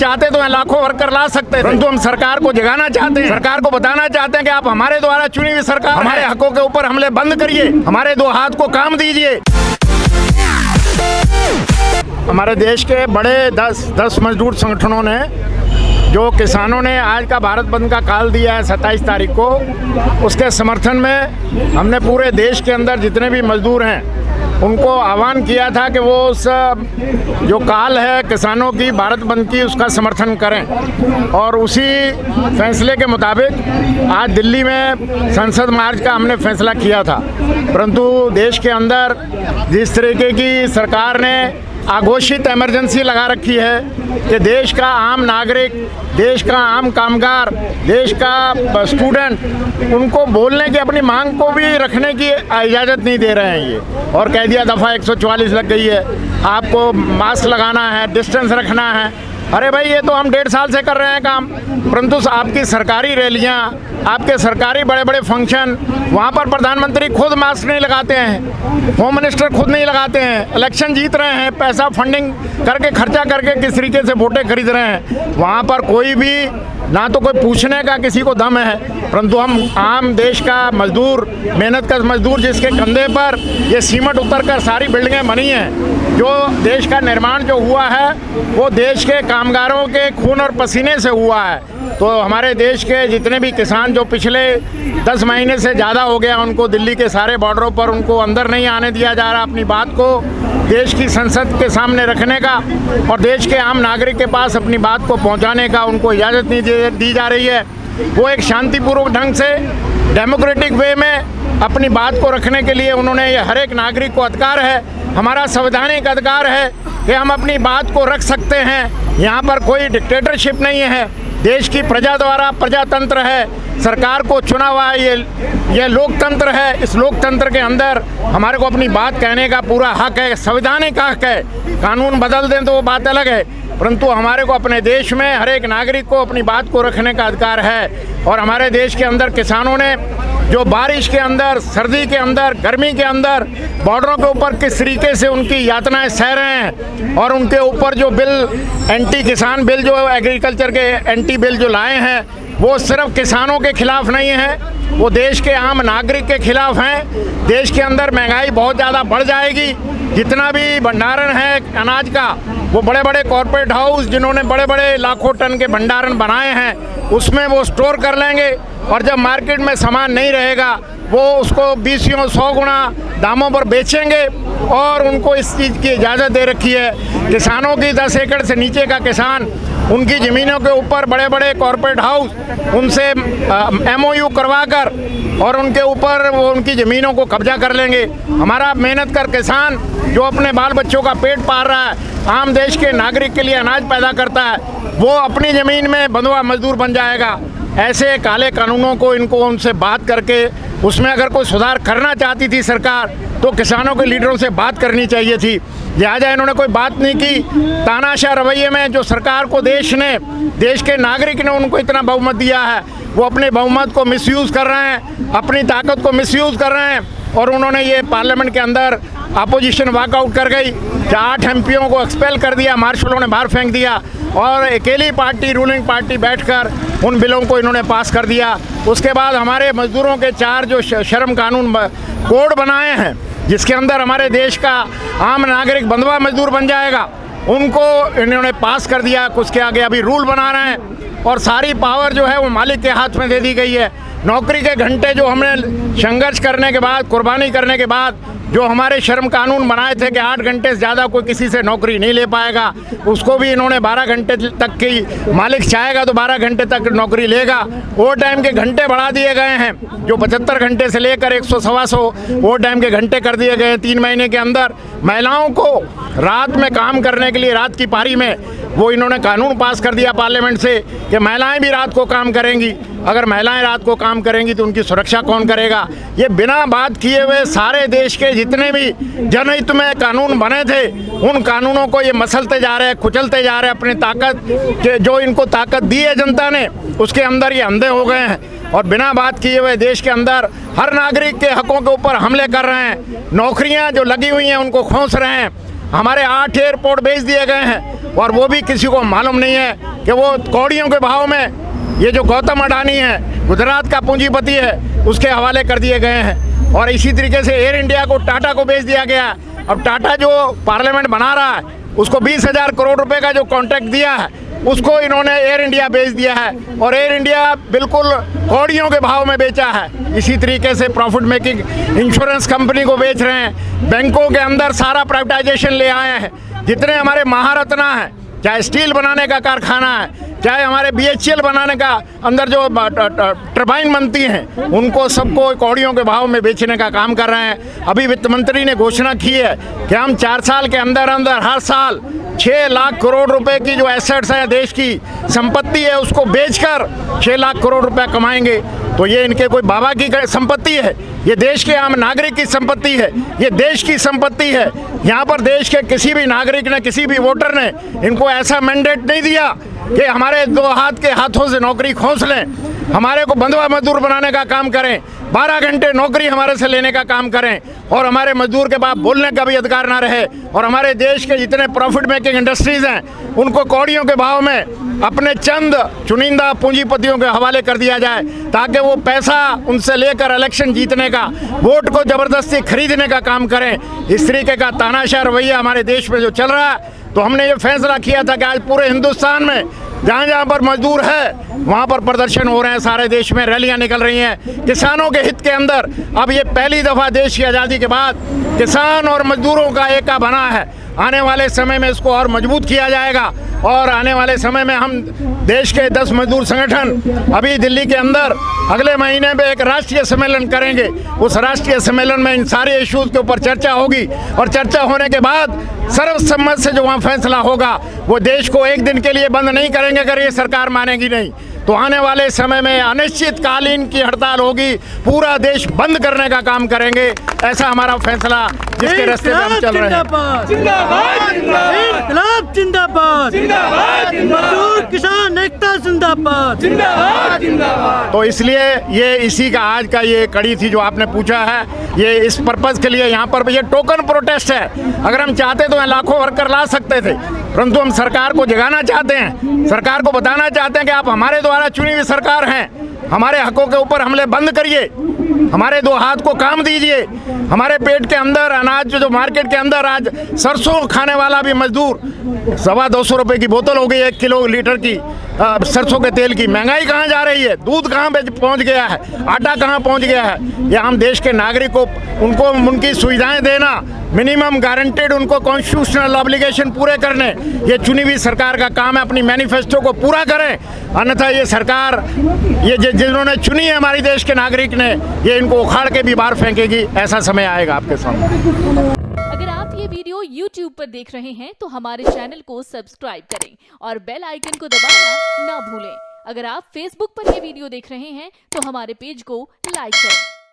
चाहते तो लाखों वर्कर ला सकते हैं, परंतु हम सरकार को जगाना चाहते हैं, सरकार को बताना चाहते हैं कि आप हमारे द्वारा चुनी हुई सरकार, हमारे हकों के ऊपर हमले बंद करिए, हमारे दो हाथ को काम दीजिए। हमारे देश के बड़े 10 मजदूर संगठनों ने, जो किसानों ने आज का भारत बंद का कॉल दिया है 27 तारीख को, उसके समर्थन में हमने पूरे देश के अंदर जितने भी मजदूर हैं उनको आह्वान किया था कि वो उस जो कॉल है किसानों की भारत बंद की, उसका समर्थन करें। और उसी फैसले के मुताबिक आज दिल्ली में संसद मार्च का हमने फैसला किया था। परंतु देश के अंदर जिस तरीके की सरकार ने आघोषित इमरजेंसी लगा रखी है कि देश का आम नागरिक, देश का आम कामगार, देश का स्टूडेंट, उनको बोलने की, अपनी मांग को भी रखने की इजाज़त नहीं दे रहे हैं ये। और कह दिया दफ़ा 144 लग गई है, आपको मास्क लगाना है, डिस्टेंस रखना है। अरे भाई, ये तो हम 1.5 साल से कर रहे हैं काम, परंतु आपकी सरकारी रैलियां, आपके सरकारी बड़े बड़े फंक्शन, वहाँ पर प्रधानमंत्री खुद मास्क नहीं लगाते हैं, होम मिनिस्टर खुद नहीं लगाते हैं। इलेक्शन जीत रहे हैं, पैसा फंडिंग करके, खर्चा करके किस तरीके से वोटें खरीद रहे हैं, वहाँ पर कोई भी ना तो कोई पूछने का किसी को दम है। परंतु हम आम देश का मजदूर, मेहनत का मजदूर, जिसके कंधे पर ये सीमेंट उतर कर सारी बिल्डिंगें बनी हैं, जो देश का निर्माण जो हुआ है वो देश के कामगारों के खून और पसीने से हुआ है। तो हमारे देश के जितने भी किसान जो पिछले 10 महीने से ज़्यादा हो गया, उनको दिल्ली के सारे बॉर्डरों पर उनको अंदर नहीं आने दिया जा रहा, अपनी बात को देश की संसद के सामने रखने का और देश के आम नागरिक के पास अपनी बात को पहुंचाने का उनको इजाज़त नहीं दी जा रही है। वो एक शांतिपूर्वक ढंग से डेमोक्रेटिक वे में अपनी बात को रखने के लिए उन्होंने, ये हर एक नागरिक को अधिकार है, हमारा संवैधानिक अधिकार है कि हम अपनी बात को रख सकते हैं। यहाँ पर कोई डिक्टेटरशिप नहीं है, देश की प्रजा द्वारा प्रजातंत्र है, सरकार को चुना हुआ ये लोकतंत्र है। इस लोकतंत्र के अंदर हमारे को अपनी बात कहने का पूरा हक है, संवैधानिक हक है। कानून बदल दें तो वो बात अलग है, परंतु हमारे को अपने देश में हर एक नागरिक को अपनी बात को रखने का अधिकार है। और हमारे देश के अंदर किसानों ने जो बारिश के अंदर, सर्दी के अंदर, गर्मी के अंदर बॉर्डरों के ऊपर किस तरीके से उनकी यातनाएं सह रहे हैं, और उनके ऊपर जो बिल, एंटी किसान बिल, जो एग्रीकल्चर के एंटी बिल जो लाए हैं, वो सिर्फ किसानों के खिलाफ नहीं है, वो देश के आम नागरिक के खिलाफ हैं। देश के अंदर महंगाई बहुत ज़्यादा बढ़ जाएगी। जितना भी भंडारण है अनाज का, वो बड़े बड़े कॉरपोरेट हाउस जिन्होंने बड़े बड़े लाखों टन के भंडारण बनाए हैं, उसमें वो स्टोर कर लेंगे, और जब मार्केट में सामान नहीं रहेगा वो उसको 20-100 गुना दामों पर बेचेंगे। और उनको इस चीज़ की इजाज़त दे रखी है। किसानों की 10 एकड़ से नीचे का किसान, उनकी ज़मीनों के ऊपर बड़े बड़े कॉरपोरेट हाउस उनसे MOU करवा कर और उनके ऊपर वो उनकी ज़मीनों को कब्जा कर लेंगे। हमारा मेहनत कर किसान जो अपने बाल बच्चों का पेट पाल रहा है, आम देश के नागरिक के लिए अनाज पैदा करता है, वो अपनी ज़मीन में बंधुआ मजदूर बन जाएगा। ऐसे काले कानूनों को, इनको उनसे बात करके उसमें अगर कोई सुधार करना चाहती थी सरकार, तो किसानों के लीडरों से बात करनी चाहिए थी। लिहाजा इन्होंने कोई बात नहीं की। तानाशाह रवैये में जो सरकार को देश ने, देश के नागरिक ने उनको इतना बहुमत दिया है, वो अपने बहुमत को मिसयूज़ कर रहे हैं, अपनी ताकत को मिसयूज़ कर रहे हैं। और उन्होंने ये पार्लियामेंट के अंदर अपोजिशन वॉकआउट कर गई, 8 MPओं को एक्सपेल कर दिया, मार्शलों ने बाहर फेंक दिया, और अकेली पार्टी, रूलिंग पार्टी बैठकर उन बिलों को इन्होंने पास कर दिया। उसके बाद हमारे मजदूरों के 4 जो श्रम कानून कोड बनाए हैं, जिसके अंदर हमारे देश का आम नागरिक बंधुआ मजदूर बन जाएगा, उनको इन्होंने पास कर दिया। उसके आगे अभी रूल बना रहे हैं, और सारी पावर जो है वो मालिक के हाथ में दे दी गई है। नौकरी के घंटे जो हमने संघर्ष करने के बाद, कुर्बानी करने के बाद जो हमारे श्रम कानून बनाए थे कि 8 घंटे से ज़्यादा कोई किसी से नौकरी नहीं ले पाएगा, उसको भी इन्होंने 12 घंटे तक की, मालिक चाहेगा तो 12 घंटे तक नौकरी लेगा। ओवर टाइम के घंटे बढ़ा दिए गए हैं, जो 75 घंटे से लेकर 100-125 ओवर टाइम के घंटे कर दिए गए हैं 3 महीने के अंदर। महिलाओं को रात में काम करने के लिए, रात की पारी में, वो इन्होंने कानून पास कर दिया पार्लियामेंट से कि महिलाएं भी रात को काम करेंगी। अगर महिलाएं रात को काम करेंगी तो उनकी सुरक्षा कौन करेगा? ये बिना बात किए हुए सारे देश के जितने भी जनहित में कानून बने थे, उन कानूनों को ये मसलते जा रहे हैं, कुचलते जा रहे हैं। अपनी ताकत के, जो इनको ताकत दी है जनता ने, उसके अंदर ये अंधे हो गए हैं, और बिना बात किए हुए देश के अंदर हर नागरिक के हकों के ऊपर हमले कर रहे हैं। नौकरियां जो लगी हुई हैं उनको खोस रहे हैं। हमारे 8 एयरपोर्ट बेच दिए गए हैं और वो भी किसी को मालूम नहीं है कि वो कौड़ियों के भाव में ये जो गौतम अडानी है, गुजरात का पूंजीपति है, उसके हवाले कर दिए गए हैं। और इसी तरीके से एयर इंडिया को टाटा को बेच दिया गया। अब टाटा जो पार्लियामेंट बना रहा है उसको 20,000 करोड़ रुपए का जो कॉन्ट्रैक्ट दिया है उसको इन्होंने एयर इंडिया बेच दिया है और एयर इंडिया बिल्कुल कौड़ियों के भाव में बेचा है। इसी तरीके से प्रॉफिट मेकिंग इंश्योरेंस कंपनी को बेच रहे हैं। बैंकों के अंदर सारा प्राइवेटाइजेशन ले आए हैं। जितने हमारे महारत्ना हैं, चाहे स्टील बनाने का कारखाना है, चाहे हमारे BHEL बनाने का अंदर जो टरबाइन बनती हैं, उनको सबको कौड़ियों के भाव में बेचने का काम कर रहे हैं। अभी वित्त मंत्री ने घोषणा की है कि हम 4 साल के अंदर अंदर हर साल 6 लाख करोड़ रुपए की जो एसेट्स है, देश की संपत्ति है, उसको बेचकर 6 लाख करोड़ रुपए कमाएंगे। तो ये इनके कोई बाबा की संपत्ति है? ये देश के आम नागरिक की संपत्ति है, ये देश की संपत्ति है। यहाँ पर देश के किसी भी नागरिक ने, किसी भी वोटर ने इनको ऐसा मैंडेट नहीं दिया कि हमारे 2 हाथ के हाथों से नौकरी खोस लें, हमारे को बंधुआ मजदूर बनाने का काम करें, 12 घंटे नौकरी हमारे से लेने का काम करें और हमारे मजदूर के पास बोलने का भी अधिकार ना रहे। और हमारे देश के जितने प्रॉफिट मेकिंग इंडस्ट्रीज हैं उनको कौड़ियों के भाव में अपने चंद चुनिंदा पूंजीपतियों के हवाले कर दिया जाए, ताकि वो पैसा उनसे लेकर इलेक्शन जीतने का, वोट को ज़बरदस्ती खरीदने का काम करें। इस तरीके का तानाशाह रवैया हमारे देश में जो चल रहा है, तो हमने ये फैसला किया था कि आज पूरे हिंदुस्तान में जहाँ जहाँ पर मजदूर है वहाँ पर प्रदर्शन हो रहे हैं, सारे देश में रैलियाँ निकल रही हैं किसानों के हित के अंदर। अब ये पहली दफ़ा देश की आज़ादी के बाद किसान और मजदूरों का एका बना है। आने वाले समय में इसको और मजबूत किया जाएगा और आने वाले समय में हम देश के 10 मजदूर संगठन अभी दिल्ली के अंदर अगले महीने में एक राष्ट्रीय सम्मेलन करेंगे। उस राष्ट्रीय सम्मेलन में इन सारे इश्यूज़ के ऊपर चर्चा होगी और चर्चा होने के बाद सर्वसम्मत से जो वहाँ फैसला होगा वो देश को एक दिन के लिए बंद नहीं करेंगे अगर ये सरकार मानेगी नहीं। तो आने वाले समय में अनिश्चितकालीन की हड़ताल होगी, पूरा देश बंद करने का काम करेंगे। ऐसा हमारा फैसला जिसके रास्ते में हम चल रहे हैं। इनकलाब जिंदाबाद, मजदूर किसान एकता जिंदाबाद। तो इसलिए ये इसी का आज का ये कड़ी थी जो आपने पूछा है, ये इस पर्पज़ के लिए यहाँ पर ये टोकन प्रोटेस्ट है। अगर हम चाहते तो लाखों वर्कर ला सकते थे, परंतु हम सरकार को जगाना चाहते हैं, सरकार को बताना चाहते हैं कि आप हमारे द्वारा चुनी हुई सरकार हैं, हमारे हकों के ऊपर हमले बंद करिए, हमारे 2 हाथ को काम दीजिए। हमारे पेट के अंदर अनाज जो मार्केट के अंदर आज सरसों खाने वाला भी मजदूर 250 रुपए की बोतल हो गई 1 किलो लीटर की सरसों के तेल की। महंगाई कहाँ जा रही है, दूध कहाँ पे पहुँच गया है, आटा कहाँ पहुँच गया है। ये हम देश के नागरिक को उनको उनकी सुविधाएं देना, मिनिमम गारंटेड उनको कॉन्स्टिट्यूशनल ऑब्लिगेशन पूरे करने, ये चुनी हुई सरकार का काम है। अपनी मैनिफेस्टो को पूरा करें, अन्यथा ये सरकार ये जिन्होंने चुनी है हमारी देश के नागरिक ने, ये इनको उखाड़ के भी बाहर फेंकेगी। ऐसा समय आएगा आपके सामने। अगर आप ये वीडियो YouTube पर देख रहे हैं तो हमारे चैनल को सब्सक्राइब करें और बेल आइकन को दबाना ना भूलें। अगर आप Facebook पर ये वीडियो देख रहे हैं तो हमारे पेज को लाइक करें।